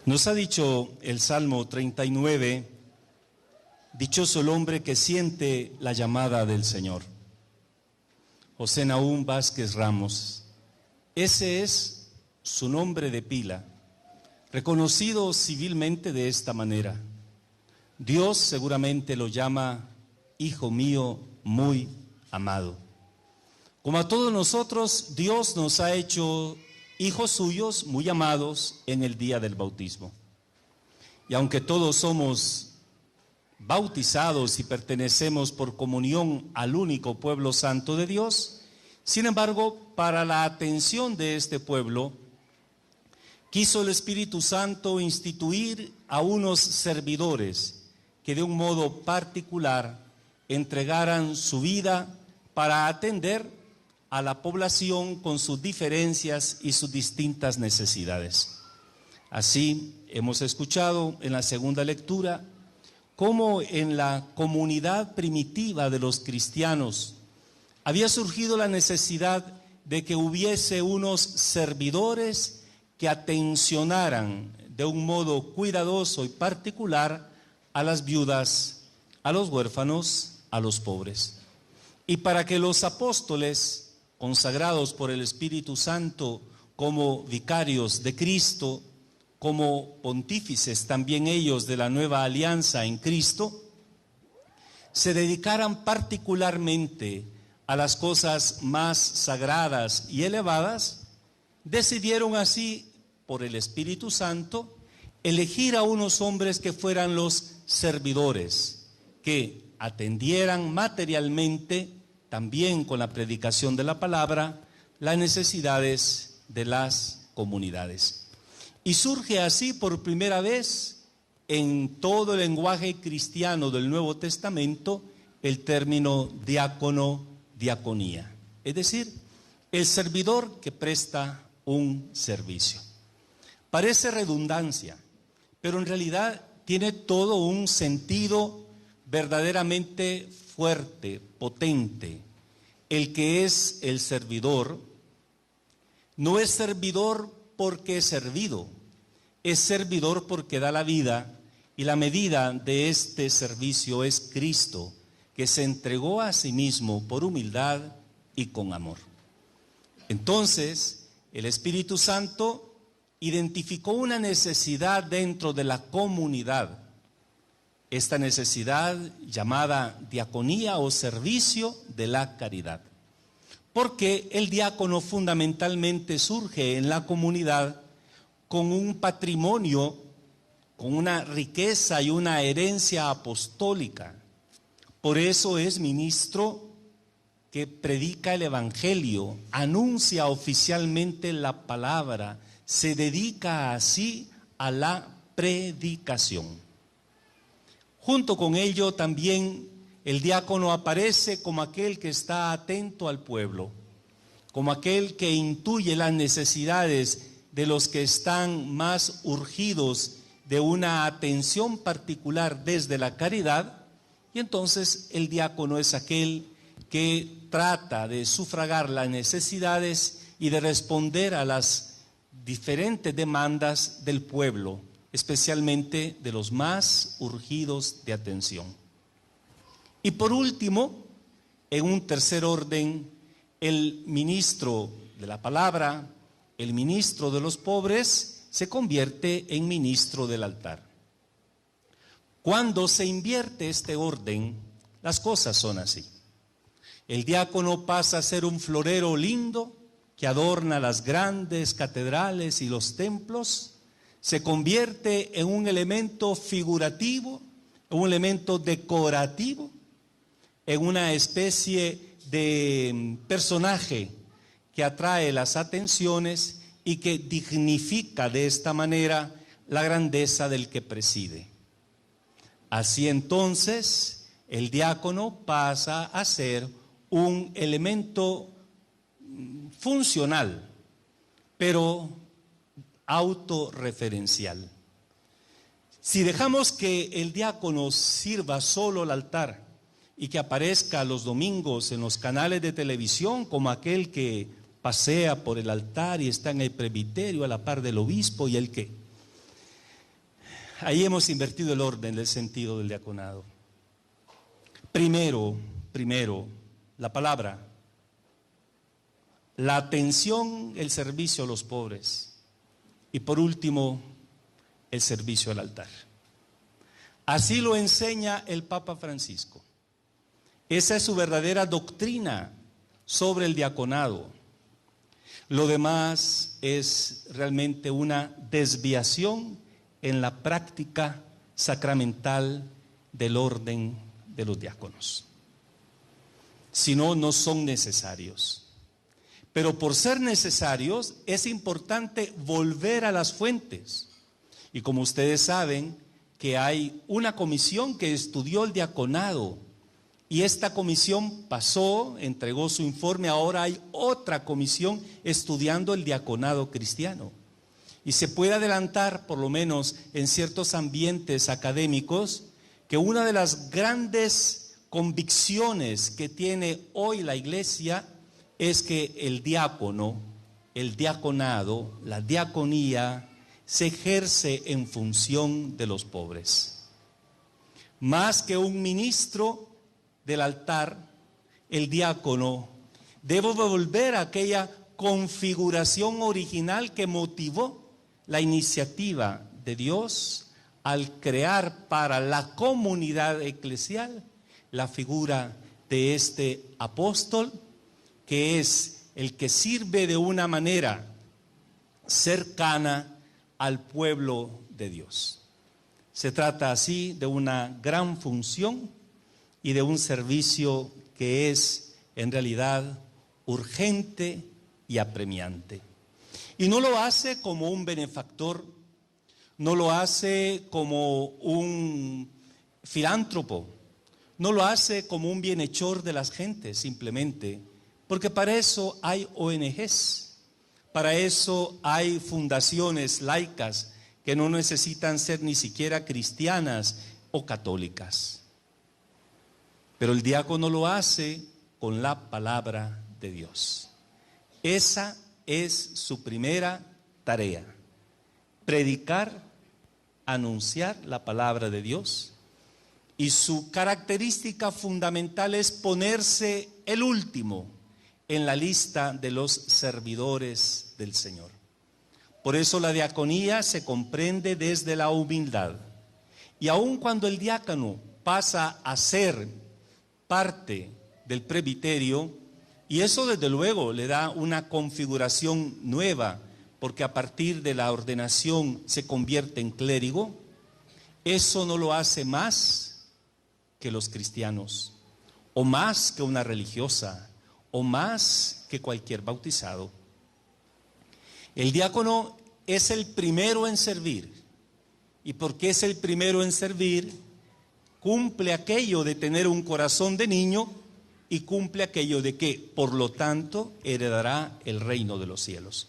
Nos ha dicho el Salmo 39, dichoso el hombre que siente la llamada del Señor. José Nahum Vázquez Ramos, ese es su nombre de pila, reconocido civilmente de esta manera. Dios seguramente lo llama hijo mío muy amado. Como a todos nosotros, Dios nos ha hecho hijos suyos muy amados en el día del bautismo. Y aunque todos somos bautizados y pertenecemos por comunión al único pueblo santo de Dios, sin embargo, para la atención de este pueblo, quiso el Espíritu Santo instituir a unos servidores que de un modo particular entregaran su vida para atender a la población con sus diferencias y sus distintas necesidades. Así, hemos escuchado en la segunda lectura cómo en la comunidad primitiva de los cristianos había surgido la necesidad de que hubiese unos servidores que atencionaran de un modo cuidadoso y particular a las viudas, a los huérfanos, a los pobres. Y para que los apóstoles, consagrados por el Espíritu Santo como vicarios de Cristo, como pontífices también ellos de la nueva alianza en Cristo, se dedicaran particularmente a las cosas más sagradas y elevadas, decidieron así, por el Espíritu Santo, elegir a unos hombres que fueran los servidores, que atendieran materialmente, también con la predicación de la palabra, las necesidades de las comunidades. Y surge así por primera vez en todo el lenguaje cristiano del Nuevo Testamento el término diácono, diaconía, es decir, el servidor que presta un servicio. Parece redundancia, pero en realidad tiene todo un sentido verdaderamente fuerte, potente. El que es el servidor no es servidor porque es servido, es servidor porque da la vida, y la medida de este servicio es Cristo, que se entregó a sí mismo por humildad y con amor. Entonces, el Espíritu Santo identificó una necesidad dentro de la comunidad. Esta necesidad llamada diaconía o servicio de la caridad. Porque el diácono fundamentalmente surge en la comunidad con un patrimonio, con una riqueza y una herencia apostólica. Por eso es ministro que predica el Evangelio, anuncia oficialmente la palabra, se dedica así a la predicación. Junto con ello también el diácono aparece como aquel que está atento al pueblo, como aquel que intuye las necesidades de los que están más urgidos de una atención particular desde la caridad, y entonces el diácono es aquel que trata de sufragar las necesidades y de responder a las diferentes demandas del pueblo, especialmente de los más urgidos de atención. Y por último, en un tercer orden, el ministro de la palabra, el ministro de los pobres, se convierte en ministro del altar. Cuando se invierte este orden, las cosas son así. El diácono pasa a ser un florero lindo que adorna las grandes catedrales y los templos, se convierte en un elemento figurativo, en un elemento decorativo, en una especie de personaje que atrae las atenciones y que dignifica de esta manera la grandeza del que preside. Así entonces, el diácono pasa a ser un elemento funcional, pero autorreferencial. Si dejamos que el diácono sirva solo al altar y que aparezca los domingos en los canales de televisión como aquel que pasea por el altar y está en el presbiterio a la par del obispo y el que Ahí hemos invertido el orden del sentido del diaconado. Primero, la palabra, la atención, el servicio a los pobres y por último, el servicio al altar. Así lo enseña el Papa Francisco. Esa es su verdadera doctrina sobre el diaconado. Lo demás es realmente una desviación en la práctica sacramental del orden de los diáconos. Si no, no son necesarios. Pero por ser necesarios es importante volver a las fuentes. Y como ustedes saben, que hay una comisión que estudió el diaconado y esta comisión pasó, entregó su informe, ahora hay otra comisión estudiando el diaconado cristiano. Y se puede adelantar, por lo menos en ciertos ambientes académicos, que una de las grandes convicciones que tiene hoy la Iglesia es que el diácono, el diaconado, la diaconía, se ejerce en función de los pobres. Más que un ministro del altar, el diácono debe volver a aquella configuración original que motivó la iniciativa de Dios al crear para la comunidad eclesial la figura de este apóstol, que es el que sirve de una manera cercana al pueblo de Dios. Se trata así de una gran función y de un servicio que es en realidad urgente y apremiante. Y no lo hace como un benefactor, no lo hace como un filántropo, no lo hace como un bienhechor de las gentes simplemente, porque para eso hay ONGs, para eso hay fundaciones laicas que no necesitan ser ni siquiera cristianas o católicas. Pero el diácono lo hace con la palabra de Dios. Esa es su primera tarea: predicar, anunciar la palabra de Dios. Y su característica fundamental es ponerse el último en la lista de los servidores del Señor. Por eso la diaconía se comprende desde la humildad. Y aun cuando el diácono pasa a ser parte del presbiterio, y eso desde luego le da una configuración nueva, porque a partir de la ordenación se convierte en clérigo, eso no lo hace más que los cristianos, o más que una religiosa, o más que cualquier bautizado. El diácono es el primero en servir, y porque es el primero en servir, cumple aquello de tener un corazón de niño y cumple aquello de que, por lo tanto, heredará el reino de los cielos.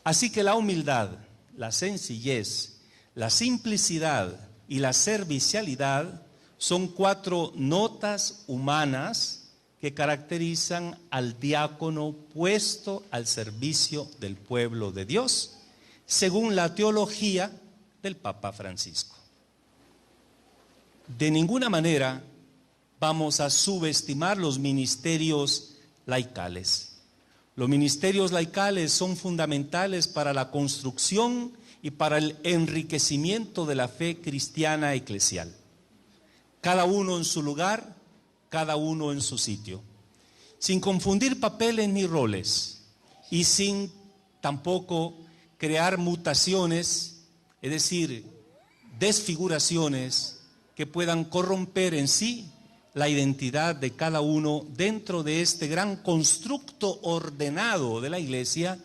Así que la humildad, la sencillez, la simplicidad y la servicialidad son 4 notas humanas que caracterizan al diácono puesto al servicio del pueblo de Dios, según la teología del Papa Francisco. De ninguna manera vamos a subestimar los ministerios laicales. Los ministerios laicales son fundamentales para la construcción y para el enriquecimiento de la fe cristiana eclesial. Cada uno en su lugar, cada uno en su sitio, sin confundir papeles ni roles y sin tampoco crear mutaciones, es decir, desfiguraciones que puedan corromper en sí la identidad de cada uno dentro de este gran constructo ordenado de la Iglesia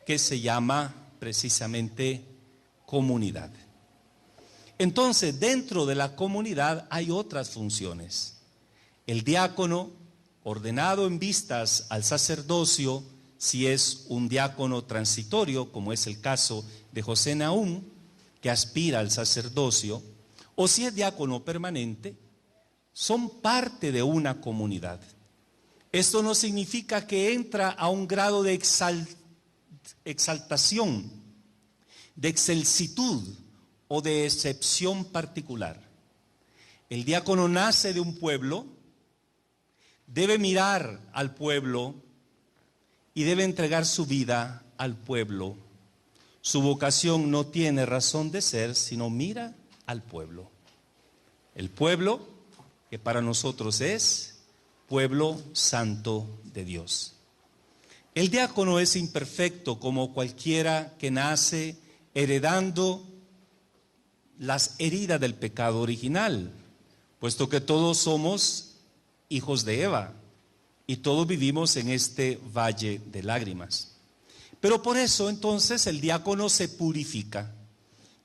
que se llama precisamente comunidad. Entonces, dentro de la comunidad hay otras funciones. El diácono, ordenado en vistas al sacerdocio, si es un diácono transitorio, como es el caso de José Nahum, que aspira al sacerdocio, o si es diácono permanente, son parte de una comunidad. Esto no significa que entra a un grado de exaltación, de excelsitud o de excepción particular. El diácono nace de un pueblo, debe mirar al pueblo y debe entregar su vida al pueblo. Su vocación no tiene razón de ser, sino mira al pueblo. El pueblo que para nosotros es pueblo santo de Dios. El diácono es imperfecto como cualquiera que nace heredando las heridas del pecado original, puesto que todos somos hijos de Eva y todos vivimos en este valle de lágrimas. Pero por eso entonces el diácono se purifica,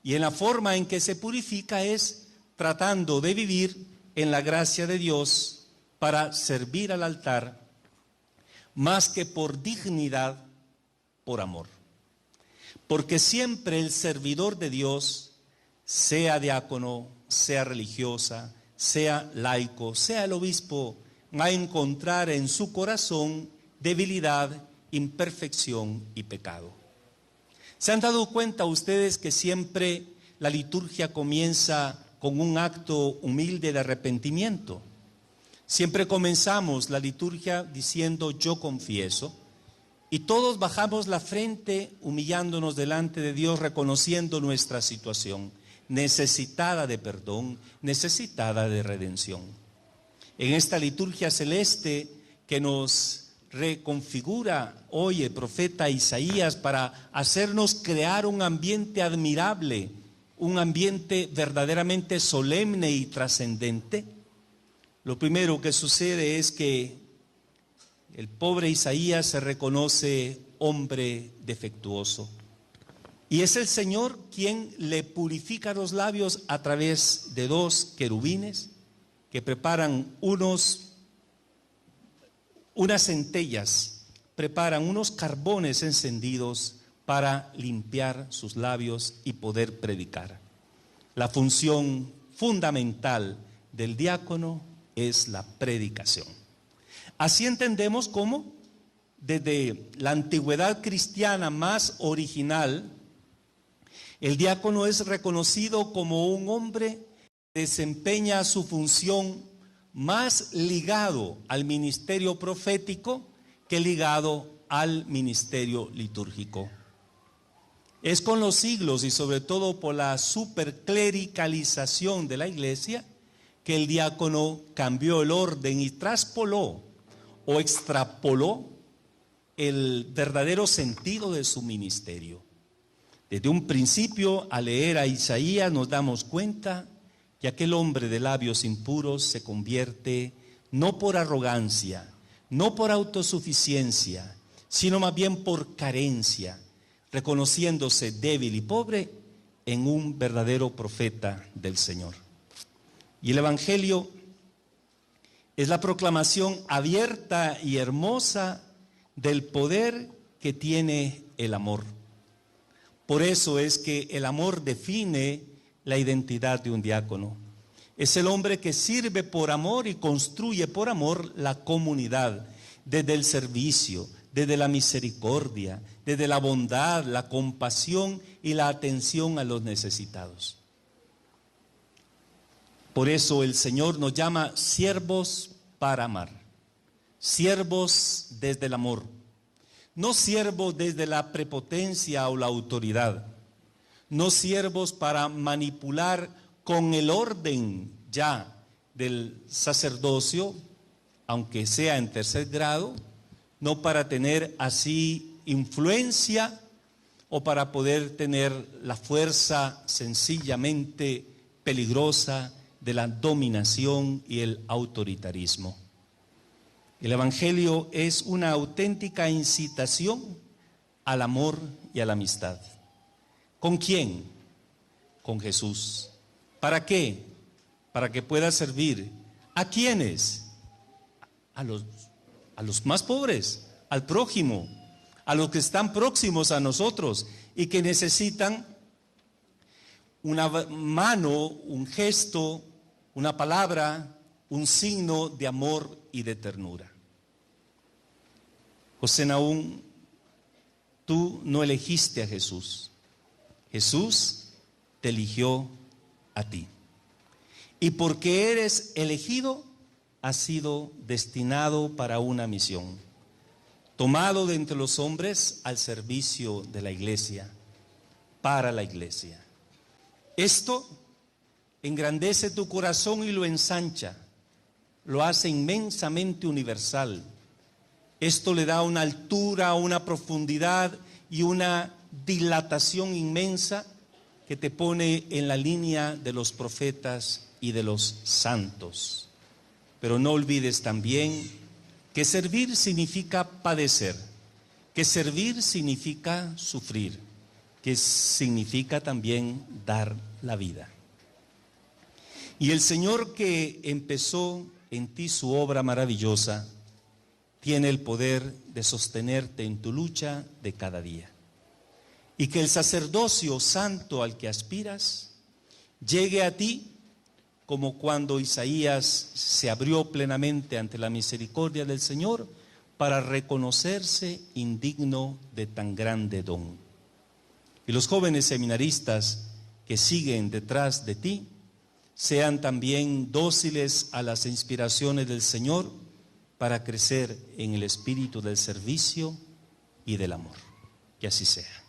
y en la forma en que se purifica es tratando de vivir en la gracia de Dios para servir al altar, más que por dignidad, por amor. Porque siempre el servidor de Dios, sea diácono, sea religiosa, sea laico, sea el obispo, va a encontrar en su corazón debilidad, imperfección y pecado. ¿Se han dado cuenta ustedes que siempre la liturgia comienza con un acto humilde de arrepentimiento? Siempre comenzamos la liturgia diciendo yo confieso, y todos bajamos la frente humillándonos delante de Dios, reconociendo nuestra situación necesitada de perdón, necesitada de redención. En esta liturgia celeste que nos reconfigura hoy el profeta Isaías para hacernos crear un ambiente admirable, un ambiente verdaderamente solemne y trascendente, lo primero que sucede es que el pobre Isaías se reconoce hombre defectuoso. Y es el Señor quien le purifica los labios a través de dos querubines que preparan unas centellas, preparan unos carbones encendidos para limpiar sus labios y poder predicar. La función fundamental del diácono es la predicación. Así entendemos cómo desde la antigüedad cristiana más original, el diácono es reconocido como un hombre que desempeña su función más ligado al ministerio profético que ligado al ministerio litúrgico. Es con los siglos y sobre todo por la superclericalización de la iglesia que el diácono cambió el orden y traspoló o extrapoló el verdadero sentido de su ministerio. Desde un principio, al leer a Isaías, nos damos cuenta que aquel hombre de labios impuros se convierte no por arrogancia, no por autosuficiencia, sino más bien por carencia, reconociéndose débil y pobre en un verdadero profeta del Señor. Y el Evangelio es la proclamación abierta y hermosa del poder que tiene el amor. Por eso es que el amor define la identidad de un diácono. Es el hombre que sirve por amor y construye por amor la comunidad, desde el servicio, desde la misericordia, desde la bondad, la compasión y la atención a los necesitados. Por eso el Señor nos llama siervos para amar, siervos desde el amor. No siervos desde la prepotencia o la autoridad, no siervos para manipular con el orden ya del sacerdocio, aunque sea en tercer grado, no para tener así influencia o para poder tener la fuerza sencillamente peligrosa de la dominación y el autoritarismo. El Evangelio es una auténtica incitación al amor y a la amistad. ¿Con quién? Con Jesús. ¿Para qué? Para que pueda servir. ¿A quiénes? A los más pobres, al prójimo, a los que están próximos a nosotros y que necesitan una mano, un gesto, una palabra, un signo de amor y de ternura. José Nahum, tú no elegiste a Jesús. Jesús te eligió a ti. Y porque eres elegido, has sido destinado para una misión, tomado de entre los hombres al servicio de la iglesia, para la iglesia. Esto engrandece tu corazón y lo ensancha, lo hace inmensamente universal. Esto le da una altura, una profundidad y una dilatación inmensa que te pone en la línea de los profetas y de los santos. Pero no olvides también que servir significa padecer, que servir significa sufrir, que significa también dar la vida. Y el Señor que empezó en ti su obra maravillosa, tiene el poder de sostenerte en tu lucha de cada día. Y que el sacerdocio santo al que aspiras llegue a ti como cuando Isaías se abrió plenamente ante la misericordia del Señor para reconocerse indigno de tan grande don. Y los jóvenes seminaristas que siguen detrás de ti sean también dóciles a las inspiraciones del Señor para crecer en el espíritu del servicio y del amor. Que así sea.